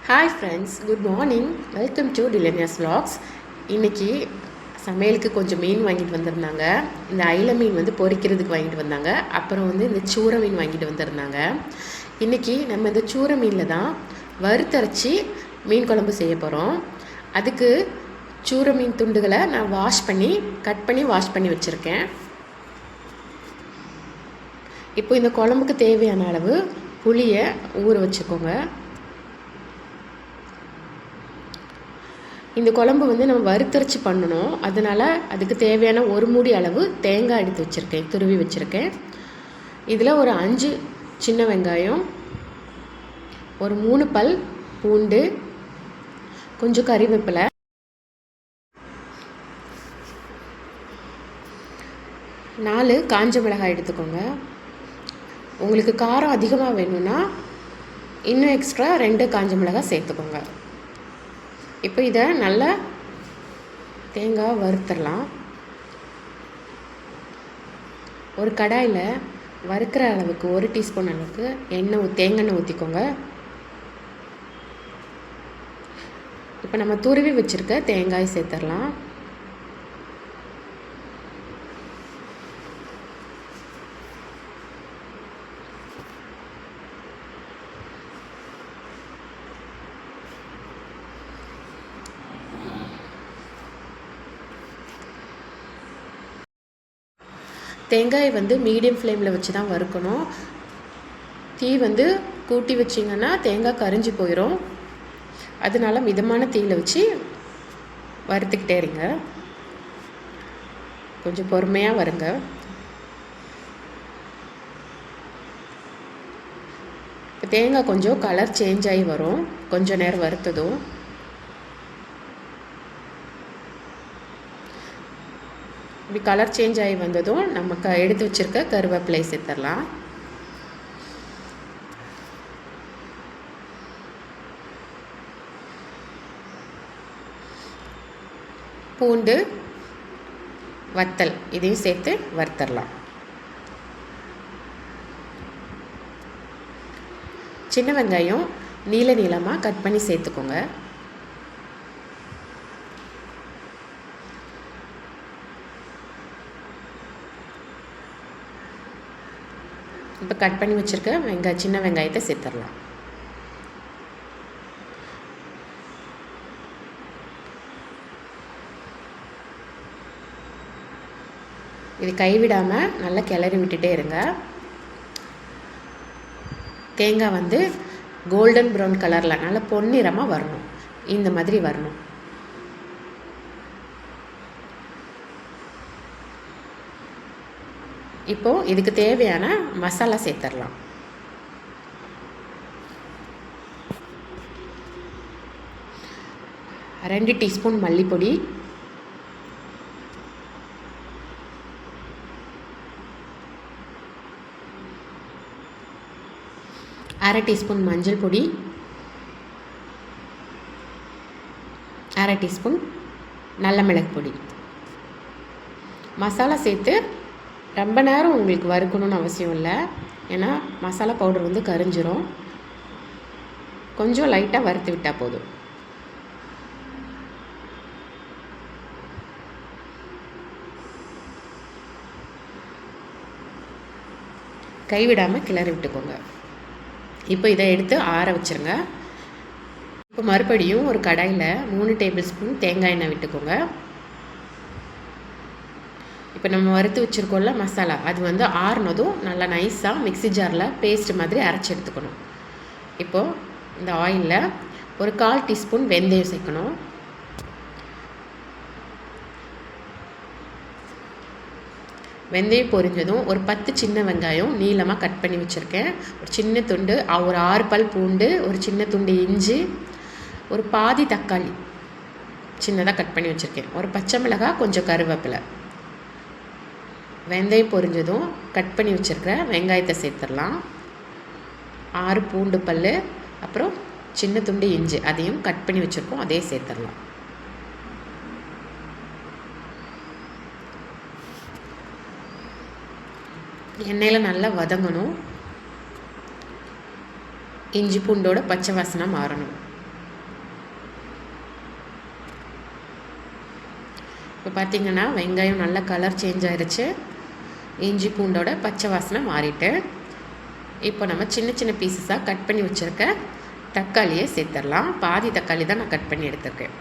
Hi friends, good morning. Welcome to டிலனியஸ் vlogs. இன்றைக்கி சமையலுக்கு கொஞ்சம் மீன் வாங்கிட்டு வந்திருந்தாங்க. இந்த அயில மீன் வந்து பொரிக்கிறதுக்கு வாங்கிட்டு வந்தாங்க. அப்புறம் வந்து இந்த சூரை மீன் வாங்கிட்டு வந்திருந்தாங்க. இன்றைக்கி நம்ம இந்த சூரை மீனில் தான் வறுத்தரைச்சி மீன் குழம்பு செய்ய போகிறோம். அதுக்கு சூரை மீன் துண்டுகளை நான் கட் பண்ணி வாஷ் பண்ணி வச்சுருக்கேன். இப்போ இந்த குழம்புக்கு தேவையான அளவு புளியை ஊற வச்சுக்கோங்க. இந்த குழம்பு வந்து நம்ம வறுத்தரைச்சி பண்ணணும். அதனால் அதுக்கு தேவையான ஒரு மூடி அளவு தேங்காய் எடுத்து வச்சுருக்கேன், துருவி வச்சுருக்கேன். இதில் ஒரு 5 சின்ன வெங்காயம், ஒரு 3 பல் பூண்டு, கொஞ்சம் கறிவேப்பிலை, 4 காஞ்ச மிளகாய் எடுத்துக்கோங்க. உங்களுக்கு காரம் அதிகமாக வேணும்னா இன்னும் எக்ஸ்ட்ரா 2 காஞ்ச மிளகாய் சேர்த்துக்கோங்க. இப்போ இதை நல்லா தேங்காய் வறுத்துடலாம். ஒரு கடாயில் வறுக்கிற அளவுக்கு 1 டீஸ்பூன் அளவுக்கு தேங்காய் ஊற்றிக்கோங்க. இப்போ நம்ம துருவி வச்சுருக்க தேங்காய் சேர்த்துடலாம். தேங்காய் வந்து மீடியம் ஃப்ளேமில் வச்சு தான் வறுக்கணும். தீ வந்து கூட்டி வச்சிங்கன்னா தேங்காய் கரிஞ்சு போயிடும். அதனால மிதமான தீயில் வச்சு வறுத்துக்கிட்டே இருங்க. கொஞ்சம் பொறுமையாக வருங்க. இப்போ தேங்காய் கொஞ்சம் கலர் சேஞ்ச் ஆகி வரும் கொஞ்சம் நேரம் வறுத்ததும். இப்படி கலர் சேஞ்ச் ஆகி வந்ததும் நம்ம எடுத்து வச்சுருக்க கருவேப்பிலை சேர்த்துடலாம். பூண்டு, வத்தல் இதையும் சேர்த்து வறுத்தரலாம். சின்ன வெங்காயம் நீளமாக கட் பண்ணி சேர்த்துக்கோங்க. இப்போ கட் பண்ணி வச்சுருக்க சின்ன வெங்காயத்தை சேர்த்துடலாம். இது கைவிடாமல் நல்லா கிளறி விட்டுட்டே இருங்க. தேங்காய் வந்து கோல்டன் ப்ரௌன் கலரில் நல்லா பொன்னிறமாக வரணும். இந்த மாதிரி வரணும். இப்போது இதுக்கு தேவையான மசாலா சேர்த்துடலாம். ரெண்டு டீஸ்பூன் மல்லிப்பொடி, 1/2 டீஸ்பூன் மஞ்சள் பொடி, 1/2 டீஸ்பூன் நல்ல மிளகு பொடி. மசாலா சேர்த்து ரொம்ப நேரம் உங்களுக்கு வறுக்கணும்னு அவசியம் இல்லை. ஏன்னா மசாலா பவுடர் வந்து கரிஞ்சிரும். கொஞ்சம் லைட்டாக வறுத்து விட்டால் போதும். கைவிடாமல் கிளறி விட்டுக்கோங்க. இப்போ இதை எடுத்து ஆற வச்சுருங்க. இப்போ மறுபடியும் ஒரு கடாயில் 3 டேபிள் ஸ்பூன் தேங்காய் எண்ணெய் விட்டுக்கோங்க. இப்போ நம்ம வறுத்து வச்சுருக்கோம்ல மசாலா, அது வந்து ஆறுனதும் நல்லா நைஸாக மிக்ஸி ஜாரில் பேஸ்ட் மாதிரி அரைச்சி எடுத்துக்கணும். இப்போது இந்த ஆயிலில் ஒரு 1/4 டீஸ்பூன் வெந்தயம் சேர்க்கணும். வெந்தயம் பொரிஞ்சதும் ஒரு 10 சின்ன வெங்காயம் நீளமாக கட் பண்ணி வச்சுருக்கேன். ஒரு சின்ன துண்டு, ஒரு 6 பல் பூண்டு, ஒரு சின்ன துண்டு இஞ்சி, ஒரு பாதி தக்காளி சின்னதாக கட் பண்ணி வச்சுருக்கேன், ஒரு பச்சை மிளகாய், கொஞ்சம் கருவேப்பிலை. வெந்தயம் பொரிஞ்சதும் கட் பண்ணி வச்சுருக்கிற வெங்காயத்தை சேர்த்துடலாம். 6 பூண்டு பல், அப்புறம் சின்ன துண்டு இஞ்சி அதையும் கட் பண்ணி வச்சுருக்கோம், அதே சேர்த்துடலாம். எண்ணெயில் நல்லா வதங்கணும். இஞ்சி பூண்டோட பச்சை வாசனை மாறணும். இப்போ பார்த்திங்கன்னா வெங்காயம் நல்லா கலர் சேஞ்ச் ஆகிடுச்சு. இஞ்சி பூண்டோட பச்சை வாசனை மாறிட்டு இப்போ நம்ம சின்ன சின்ன பீசஸாக கட் பண்ணி வச்சுருக்க தக்காளியை சேர்த்துடலாம். பாதி தக்காளி தான் நான் கட் பண்ணி எடுத்துருக்கேன்.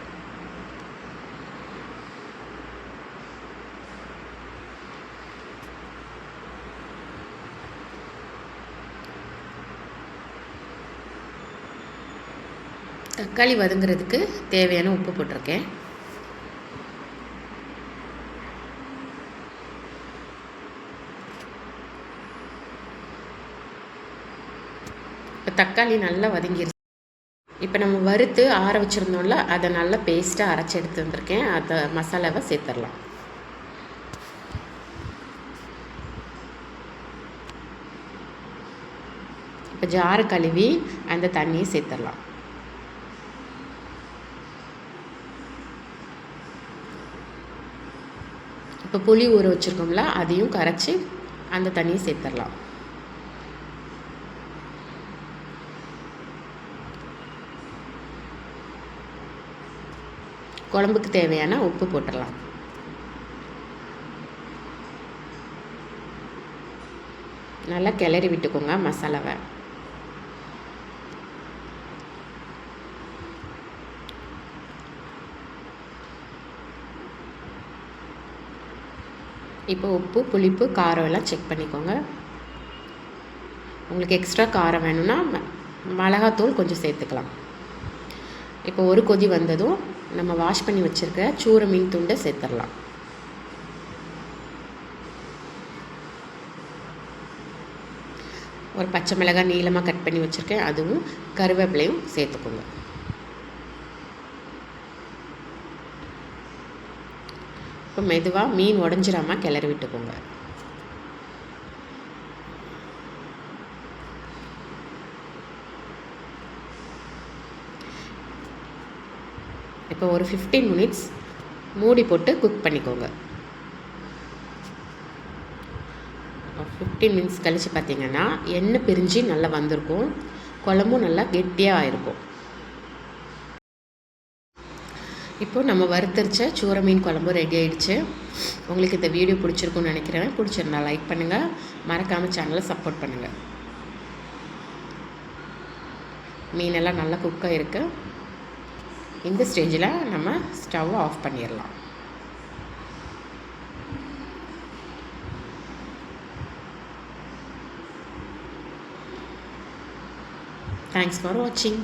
தக்காளி வதங்குறதுக்கு தேவையான உப்பு போட்டிருக்கேன். இப்போ தக்காளி நல்லா வதங்கிருச்சு. இப்போ நம்ம வறுத்து ஆற வச்சுருந்தோம்ல, அதை நல்லா பேஸ்ட்டாக அரைச்சி எடுத்து வந்திருக்கேன். அதை மசாலாவை சேர்த்துடலாம். இப்போ ஜாரை கழுவி அந்த தண்ணியை சேர்த்துடலாம். இப்போ புளி ஊற வச்சுருக்கோம்ல, அதையும் கரைச்சி அந்த தண்ணியை சேர்த்துடலாம். குழம்புக்கு தேவையான உப்பு போட்டுடலாம். நல்லா கிளறி விட்டுக்கோங்க மசாலாவை. இப்போ உப்பு, புளிப்பு, காரம் எல்லாம் செக் பண்ணிக்கோங்க. உங்களுக்கு எக்ஸ்ட்ரா காரம் வேணும்னா மிளகாத்தூள் கொஞ்சம் சேர்த்துக்கலாம். இப்போ ஒரு கொதி வந்ததும் நம்ம வாஷ் பண்ணி வச்சுருக்க சூரை மீன் துண்டை சேர்த்துடலாம். ஒரு பச்சை மிளகாய் நீளமாக கட் பண்ணி வச்சுருக்கேன், அதுவும் கருவேப்பிலையும் சேர்த்துக்கோங்க. இப்போ மெதுவாக மீன் உடஞ்சிராமல் கிளறி விட்டுக்கோங்க. இப்போ ஒரு 15 மினிட்ஸ் மூடி போட்டு குக் பண்ணிக்கோங்க. 15 மினிட்ஸ் கழித்து பார்த்திங்கன்னா எண்ணெய் பிரிஞ்சு நல்லா வந்திருக்கும். குழம்பும் நல்லா கெட்டியாக ஆயிருக்கும். இப்போது நம்ம வறுத்தரிச்ச சூரை மீன் குழம்பு ரெடி ஆகிடுச்சு. உங்களுக்கு இந்த வீடியோ பிடிச்சிருக்குன்னு நினைக்கிறேன். பிடிச்சிருந்தா லைக் பண்ணுங்கள், மறக்காமல் சேனலை சப்போர்ட் பண்ணுங்கள். மீனெல்லாம் நல்லா குக்காக இருக்குது. இந்த ஸ்டேஜில் நம்ம ஸ்டவ்வை ஆஃப் பண்ணிடலாம். தேங்க்ஸ் ஃபார் வாட்சிங்.